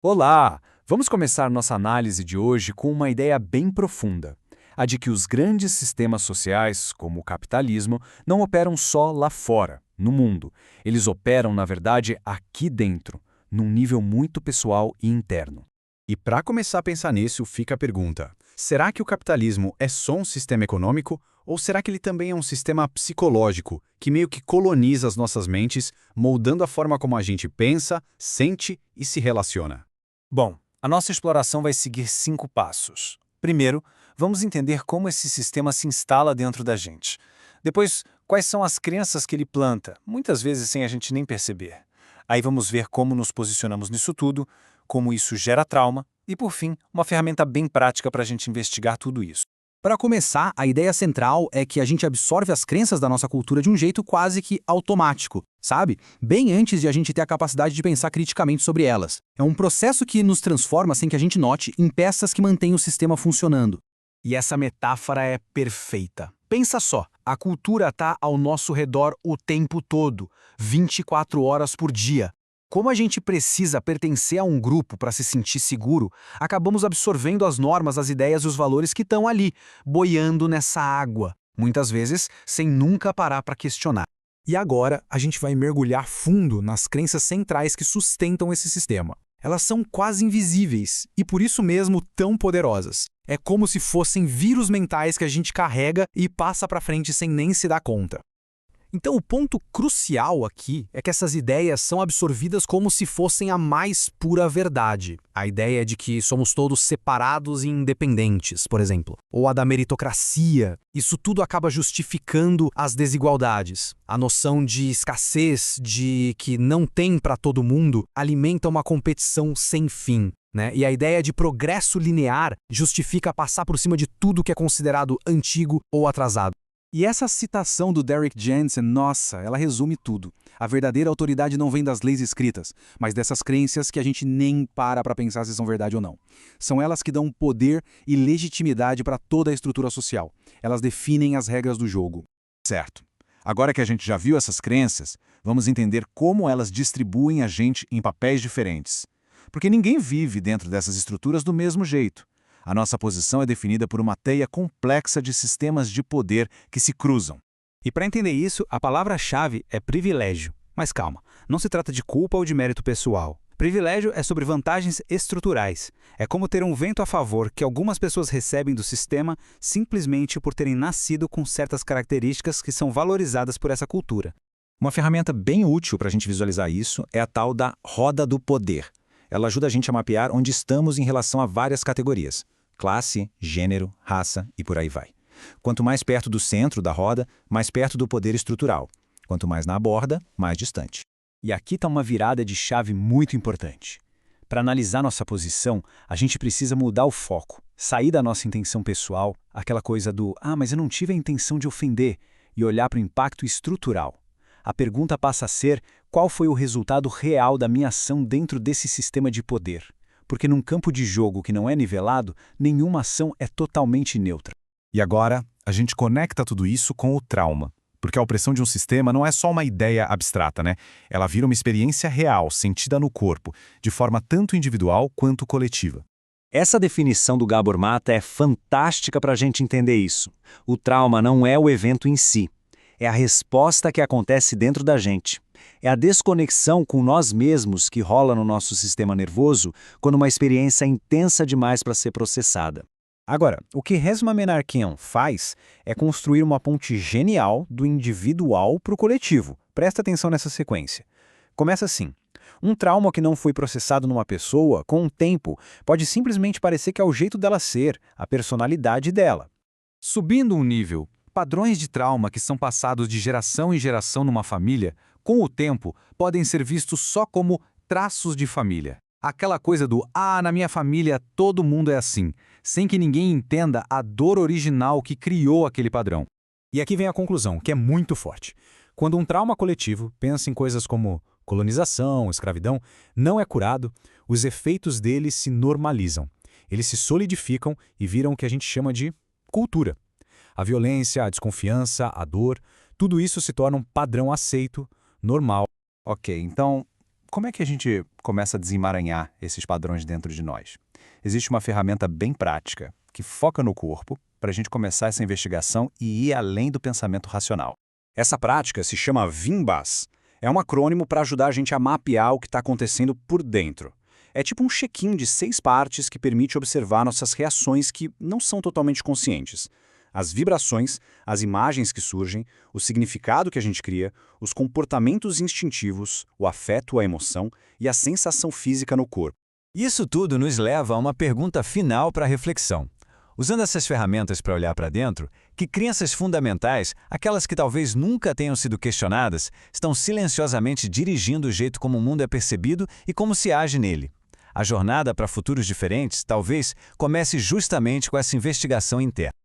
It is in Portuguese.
Olá! Vamos começar nossa análise de hoje com uma ideia bem profunda, a de que os grandes sistemas sociais, como o capitalismo, não operam só lá fora, no mundo. Eles operam, na verdade, aqui dentro, num nível muito pessoal e interno. E para começar a pensar nisso, fica a pergunta: será que o capitalismo é só um sistema econômico ou será que ele também é um sistema psicológico que meio que coloniza as nossas mentes, moldando a forma como a gente pensa, sente e se relaciona? Bom, a nossa exploração vai seguir 5 passos. Primeiro, vamos entender como esse sistema se instala dentro da gente. Depois, quais são as crenças que ele planta, muitas vezes sem a gente nem perceber. Aí vamos ver como nos posicionamos nisso tudo, como isso gera trauma e, por fim, uma ferramenta bem prática para a gente investigar tudo isso. Para começar, a ideia central é que a gente absorve as crenças da nossa cultura de um jeito quase que automático, sabe? Bem antes de a gente ter a capacidade de pensar criticamente sobre elas. É um processo que nos transforma sem que a gente note em peças que mantêm o sistema funcionando. E essa metáfora é perfeita. Pensa só, a cultura está ao nosso redor o tempo todo, 24 horas por dia. Como a gente precisa pertencer a um grupo para se sentir seguro, acabamos absorvendo as normas, as ideias e os valores que estão ali, boiando nessa água, muitas vezes sem nunca parar para questionar. E agora a gente vai mergulhar fundo nas crenças centrais que sustentam esse sistema. Elas são quase invisíveis e por isso mesmo tão poderosas. É como se fossem vírus mentais que a gente carrega e passa para frente sem nem se dar conta. Então, o ponto crucial aqui é que essas ideias são absorvidas como se fossem a mais pura verdade. A ideia de que somos todos separados e independentes, por exemplo. Ou a da meritocracia. Isso tudo acaba justificando as desigualdades. A noção de escassez, de que não tem para todo mundo, alimenta uma competição sem fim. E a ideia de progresso linear justifica passar por cima de tudo que é considerado antigo ou atrasado. E essa citação do Derrick Jensen, nossa, ela resume tudo. A verdadeira autoridade não vem das leis escritas, mas dessas crenças que a gente nem para pensar se são verdade ou não. São elas que dão poder e legitimidade para toda a estrutura social. Elas definem as regras do jogo. Certo. Agora que a gente já viu essas crenças, vamos entender como elas distribuem a gente em papéis diferentes. Porque ninguém vive dentro dessas estruturas do mesmo jeito. A nossa posição é definida por uma teia complexa de sistemas de poder que se cruzam. E para entender isso, a palavra-chave é privilégio. Mas calma, não se trata de culpa ou de mérito pessoal. Privilégio é sobre vantagens estruturais. É como ter um vento a favor que algumas pessoas recebem do sistema simplesmente por terem nascido com certas características que são valorizadas por essa cultura. Uma ferramenta bem útil para a gente visualizar isso é a tal da roda do poder. Ela ajuda a gente a mapear onde estamos em relação a várias categorias: classe, gênero, raça e por aí vai. Quanto mais perto do centro da roda, mais perto do poder estrutural. Quanto mais na borda, mais distante. E aqui está uma virada de chave muito importante. Para analisar nossa posição, a gente precisa mudar o foco, sair da nossa intenção pessoal, aquela coisa do mas eu não tive a intenção de ofender, e olhar para o impacto estrutural. A pergunta passa a ser: qual foi o resultado real da minha ação dentro desse sistema de poder? Porque num campo de jogo que não é nivelado, nenhuma ação é totalmente neutra. E agora, a gente conecta tudo isso com o trauma. Porque a opressão de um sistema não é só uma ideia abstrata, né? Ela vira uma experiência real, sentida no corpo, de forma tanto individual quanto coletiva. Essa definição do Gabor Mata é fantástica para a gente entender isso. O trauma não é o evento em si. É a resposta que acontece dentro da gente. É a desconexão com nós mesmos que rola no nosso sistema nervoso quando uma experiência é intensa demais para ser processada. Agora, o que Resmaa Menarkean faz é construir uma ponte genial do individual para o coletivo. Presta atenção nessa sequência. Começa assim. Um trauma que não foi processado numa pessoa, com o tempo, pode simplesmente parecer que é o jeito dela ser, a personalidade dela. Subindo um nível, padrões de trauma que são passados de geração em geração numa família, com o tempo, podem ser vistos só como traços de família. Aquela coisa do na minha família todo mundo é assim, sem que ninguém entenda a dor original que criou aquele padrão. E aqui vem a conclusão, que é muito forte. Quando um trauma coletivo, pensa em coisas como colonização, escravidão, não é curado, os efeitos dele se normalizam. Eles se solidificam e viram o que a gente chama de cultura. A violência, a desconfiança, a dor, tudo isso se torna um padrão aceito, normal. Ok, então, como é que a gente começa a desemaranhar esses padrões dentro de nós? Existe uma ferramenta bem prática que foca no corpo para a gente começar essa investigação e ir além do pensamento racional. Essa prática se chama VIMBAS. É um acrônimo para ajudar a gente a mapear o que está acontecendo por dentro. É tipo um check-in de 6 partes que permite observar nossas reações que não são totalmente conscientes. As vibrações, as imagens que surgem, o significado que a gente cria, os comportamentos instintivos, o afeto, a emoção e a sensação física no corpo. Isso tudo nos leva a uma pergunta final para a reflexão. Usando essas ferramentas para olhar para dentro, que crenças fundamentais, aquelas que talvez nunca tenham sido questionadas, estão silenciosamente dirigindo o jeito como o mundo é percebido e como se age nele? A jornada para futuros diferentes, talvez, comece justamente com essa investigação interna.